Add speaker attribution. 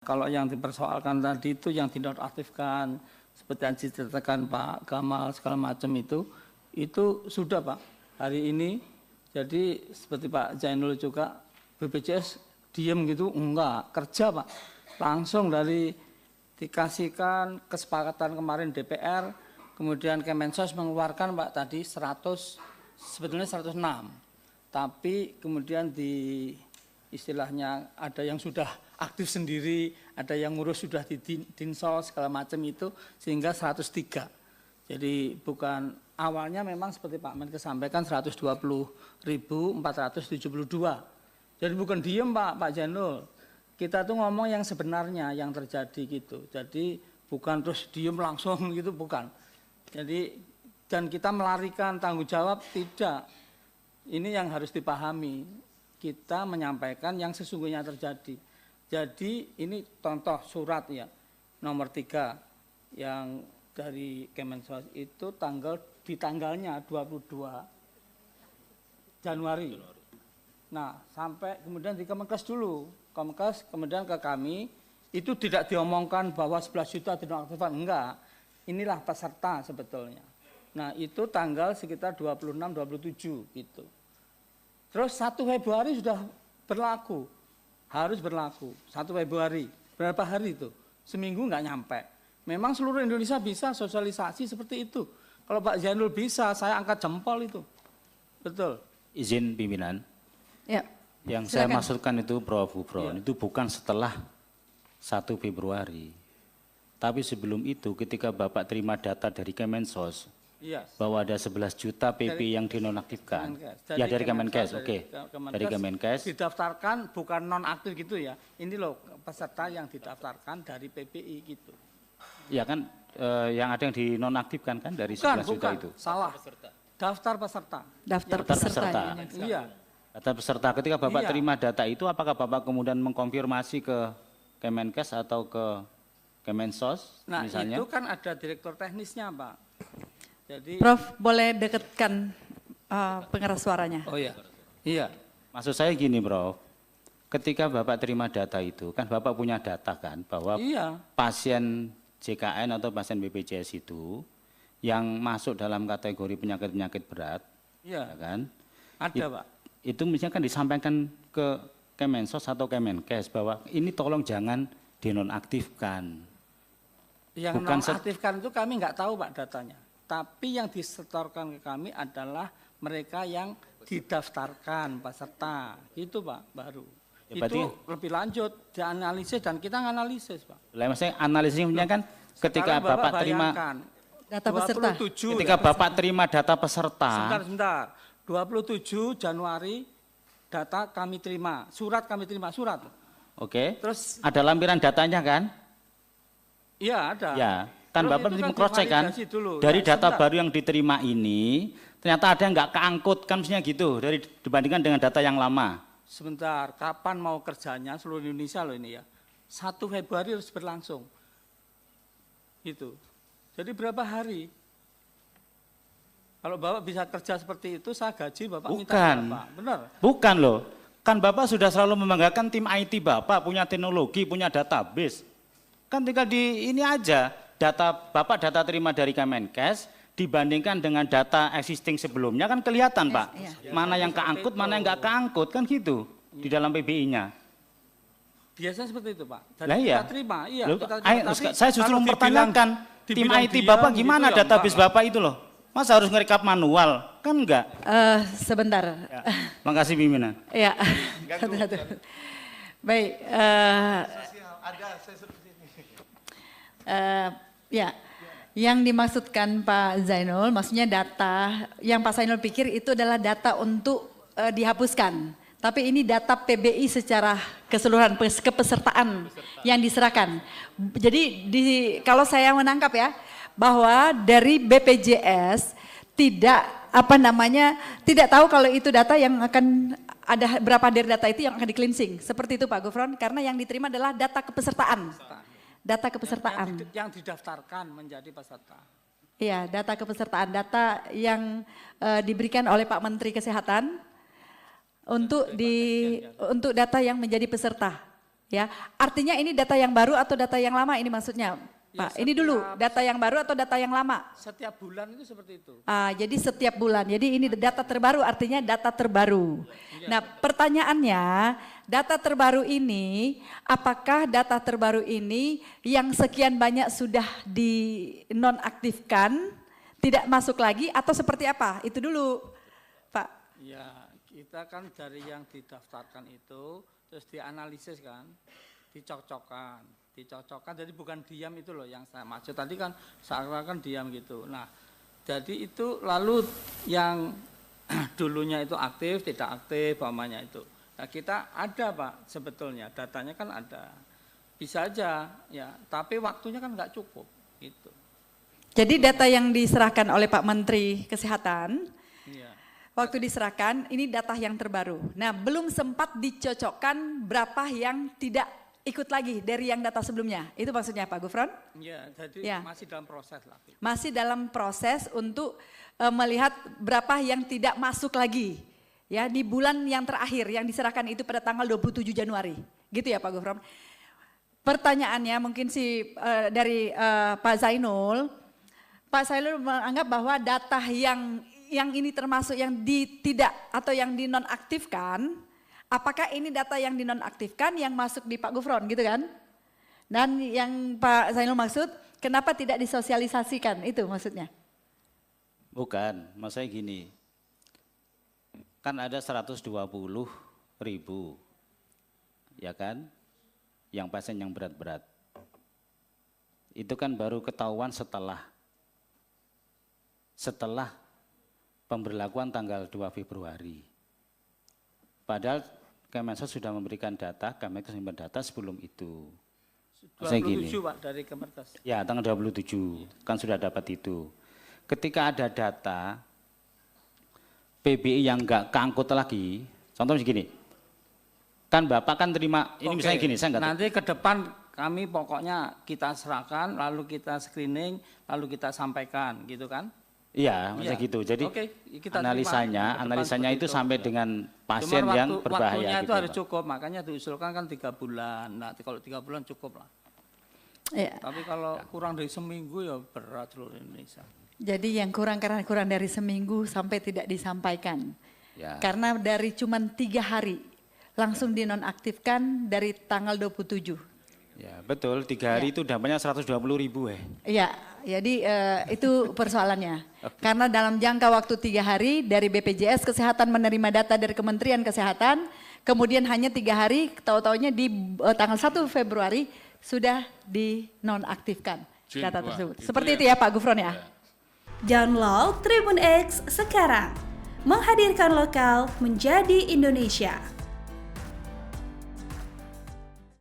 Speaker 1: Kalau yang dipersoalkan tadi itu yang dinonaktifkan, seperti yang diceritakan Pak Gamal segala macam itu sudah Pak hari ini. Jadi seperti Pak Zainul juga BPJS diem gitu, enggak, kerja Pak. Langsung dari dikasihkan kesepakatan kemarin DPR, kemudian Kemensos mengeluarkan Pak tadi 100, sebetulnya 106. Tapi kemudian di istilahnya ada yang sudah aktif sendiri, ada yang ngurus sudah di Dinsos segala macam itu sehingga 103. Jadi bukan awalnya memang seperti Pak Menkes sampaikan 120.472. Jadi bukan diem Pak Zainul. Kita tuh ngomong yang sebenarnya yang terjadi gitu. Jadi bukan terus diem langsung gitu, bukan. Jadi dan kita melarikan tanggung jawab, tidak. Ini yang harus dipahami. Kita menyampaikan yang sesungguhnya terjadi. Jadi ini contoh surat ya nomor 3 yang dari Kemensos itu di tanggalnya 22 Januari. Nah sampai kemudian di Kemenkes dulu, Kemenkes kemudian ke kami itu tidak diomongkan bahwa 11 juta dinonaktifkan, enggak. Inilah peserta sebetulnya. Nah itu tanggal sekitar 26-27 gitu. Terus 1 Februari sudah berlaku, harus berlaku 1 Februari. Berapa hari itu? Seminggu nggak nyampe. Memang seluruh Indonesia bisa sosialisasi seperti itu. Kalau Pak Zainul bisa, saya angkat jempol itu. Betul.
Speaker 2: Izin pimpinan.
Speaker 3: Ya.
Speaker 2: Yang
Speaker 3: Silakan.
Speaker 2: saya maksudkan itu Prof. Gufron,
Speaker 1: Ya.
Speaker 2: itu bukan setelah 1 Februari. Tapi sebelum itu ketika Bapak terima data dari Kemensos,
Speaker 1: Iya.
Speaker 2: bahwa ada 11 juta PP yang dinonaktifkan. Ya dari Kemenkes, oke. Dari Kemenkes.
Speaker 1: Didaftarkan bukan nonaktif gitu ya. Ini loh peserta yang didaftarkan dari PPI gitu.
Speaker 2: Ya kan yang ada yang dinonaktifkan kan dari
Speaker 1: Bukan,
Speaker 2: 11 juta itu.
Speaker 1: Salah. Daftar peserta.
Speaker 3: Daftar
Speaker 2: Daftar
Speaker 3: peserta.
Speaker 2: peserta.
Speaker 1: Iya.
Speaker 2: Data peserta ketika Bapak
Speaker 1: Iya.
Speaker 2: terima data itu apakah Bapak kemudian mengkonfirmasi ke Kemenkes atau ke Kemensos
Speaker 1: Nah
Speaker 2: misalnya?
Speaker 1: itu kan ada direktur teknisnya Pak. Jadi,
Speaker 3: Prof, boleh dekatkan pengeras suaranya.
Speaker 1: oh iya, iya,
Speaker 2: Maksud saya gini Prof, ketika Bapak terima data itu, kan Bapak punya data kan, bahwa
Speaker 1: iya,
Speaker 2: pasien JKN atau pasien BPJS itu yang masuk dalam kategori penyakit-penyakit berat,
Speaker 1: iya,
Speaker 2: ya kan?
Speaker 1: ada Pak.
Speaker 2: Itu misalnya kan disampaikan ke Kemensos atau Kemenkes bahwa ini tolong jangan dinonaktifkan.
Speaker 1: Yang
Speaker 2: Bukan
Speaker 1: nonaktifkan itu kami nggak tahu Pak datanya. Tapi yang disetorkan ke kami adalah mereka yang didaftarkan peserta, gitu Pak, baru.
Speaker 2: Ya, berarti,
Speaker 1: itu lebih lanjut, dianalisis dan kita nganalisis Pak.
Speaker 2: maksudnya analisisnya kan ketika
Speaker 1: Sekarang
Speaker 2: Bapak terima,
Speaker 3: Data peserta.
Speaker 1: 27,
Speaker 2: ketika Bapak terima data peserta,
Speaker 1: sebentar, 27 Januari data kami terima, surat kami terima, surat.
Speaker 2: oke,
Speaker 1: Terus,
Speaker 2: ada lampiran datanya kan?
Speaker 1: iya ada.
Speaker 2: Ya, kan
Speaker 1: Terus
Speaker 2: Bapak
Speaker 1: itu kan
Speaker 2: mengcross-check kan,
Speaker 1: divalidasi dulu.
Speaker 2: dari
Speaker 1: Ya,
Speaker 2: data
Speaker 1: sebentar.
Speaker 2: baru yang diterima ini, ternyata ada yang nggak keangkut kan mestinya gitu, dibandingkan dengan data yang lama.
Speaker 1: Sebentar, kapan mau kerjanya seluruh Indonesia loh ini ya. 1 Februari harus berlangsung. Gitu. Jadi berapa hari? Kalau Bapak bisa kerja seperti itu, saya gaji Bapak minta
Speaker 2: Bukan.
Speaker 1: berapa? Benar?
Speaker 2: Bukan loh, kan Bapak sudah selalu membanggakan tim IT Bapak, punya teknologi, punya database. Kan tinggal di ini aja, data Bapak data terima dari Kemenkes, dibandingkan dengan data existing sebelumnya kan kelihatan Pak.
Speaker 3: Iya.
Speaker 2: Mana yang keangkut, mana yang nggak keangkut, kan gitu di dalam PBI-nya.
Speaker 1: Biasanya seperti itu Pak. Dan
Speaker 2: Lah iya.
Speaker 1: kita terima, iya.
Speaker 2: Loh,
Speaker 1: Kita
Speaker 2: saya justru
Speaker 1: kalau
Speaker 2: mempertanyakan tim
Speaker 1: dibilang
Speaker 2: IT
Speaker 1: diam
Speaker 2: Bapak
Speaker 1: gitu
Speaker 2: gimana
Speaker 1: ya
Speaker 2: database
Speaker 1: enggak.
Speaker 2: Bapak itu loh. Masa harus ngerekap manual? Kan enggak.
Speaker 3: Sebentar.
Speaker 2: Ya. Makasih pimpinan.
Speaker 3: Ya. Satu-satu. Baik. Ya. Yang dimaksudkan Pak Zainul, maksudnya data yang Pak Zainul pikir itu adalah data untuk dihapuskan. Tapi ini data PBI secara keseluruhan, kepesertaan yang diserahkan. Jadi kalau saya menangkap ya, bahwa dari BPJS tidak tidak tahu kalau itu data yang akan ada berapa dari data itu yang akan di-cleansing. Seperti itu Pak Gufron, karena yang diterima adalah data kepesertaan. Data kepesertaan.
Speaker 1: Yang didaftarkan menjadi peserta.
Speaker 3: Iya, data kepesertaan, data yang diberikan oleh Pak Menteri Kesehatan untuk data yang menjadi peserta. Ya, artinya ini data yang baru atau data yang lama ini maksudnya, Pak? Ini dulu data yang baru atau data yang lama?
Speaker 1: Setiap bulan itu seperti itu.
Speaker 3: Jadi setiap bulan. Jadi ini data terbaru, artinya data terbaru. Nah, pertanyaannya, data terbaru ini, apakah data terbaru ini yang sekian banyak sudah dinonaktifkan, tidak masuk lagi atau seperti apa? Itu dulu, Pak.
Speaker 1: Ya, kita kan dari yang didaftarkan itu terus dianalisis kan, dicocokkan, jadi bukan diam itu loh yang saya maksud tadi kan seakan-akan diam gitu. Nah, jadi itu lalu yang dulunya itu aktif, tidak aktif, umpamanya itu. Nah, kita ada Pak sebetulnya, datanya kan ada. Bisa aja ya, tapi waktunya kan nggak cukup gitu.
Speaker 3: Jadi data yang diserahkan oleh Pak Menteri Kesehatan,
Speaker 1: Iya.
Speaker 3: waktu diserahkan ini data yang terbaru. Nah, belum sempat dicocokkan berapa yang tidak ikut lagi dari yang data sebelumnya. Itu maksudnya Pak Gufron?
Speaker 1: Iya, jadi
Speaker 3: Ya.
Speaker 1: masih dalam proses lah.
Speaker 3: Masih dalam proses untuk melihat berapa yang tidak masuk lagi. Ya, di bulan yang terakhir yang diserahkan itu pada tanggal 27 Januari. Gitu ya Pak Gufron? Pertanyaannya mungkin dari Pak Zainul menganggap bahwa data yang ini termasuk yang tidak atau yang dinonaktifkan, apakah ini data yang dinonaktifkan yang masuk di Pak Gufron gitu kan? Dan yang Pak Zainul maksud, kenapa tidak disosialisasikan, itu maksudnya?
Speaker 2: Bukan, maksudnya gini, kan ada 120.000, ya kan, yang pasien yang berat-berat. Itu kan baru ketahuan setelah pemberlakuan tanggal 2 Februari. Padahal Kemensos sudah memberikan data, Kemenkes simpan data sebelum itu.
Speaker 1: 27 Pak dari Kemenkes.
Speaker 2: Ya, tanggal 27 kan sudah dapat itu. Ketika ada data PBI yang enggak keangkut lagi, contoh begini, kan Bapak kan terima, ini misalnya gini, saya enggak
Speaker 1: nanti ke depan kami pokoknya kita serahkan, lalu kita screening, lalu kita sampaikan gitu kan?
Speaker 2: Iya, maksudnya gitu. Jadi analisanya itu sampai dengan pasien yang berbahaya.
Speaker 1: Waktunya itu
Speaker 2: gitu,
Speaker 1: harus
Speaker 2: Pak.
Speaker 1: cukup, makanya diusulkan kan 3 bulan. Nah, kalau 3 bulan cukup lah.
Speaker 3: Ya.
Speaker 1: Tapi kalau kurang dari seminggu ya berat seluruh Indonesia.
Speaker 3: Jadi yang karena kurang dari seminggu sampai tidak disampaikan.
Speaker 2: Ya.
Speaker 3: Karena dari cuman 3 hari langsung dinonaktifkan dari tanggal 27.
Speaker 2: Ya, betul. 3 hari itu dampaknya 120.000
Speaker 3: Iya, jadi itu persoalannya. Karena dalam jangka waktu 3 hari dari BPJS Kesehatan menerima data dari Kementerian Kesehatan, kemudian hanya 3 hari, tahu-taunya di tanggal 1 Februari sudah dinonaktifkan data tersebut. Seperti itu ya Pak Gufron ya?
Speaker 4: Download Tribun X sekarang, menghadirkan lokal menjadi Indonesia.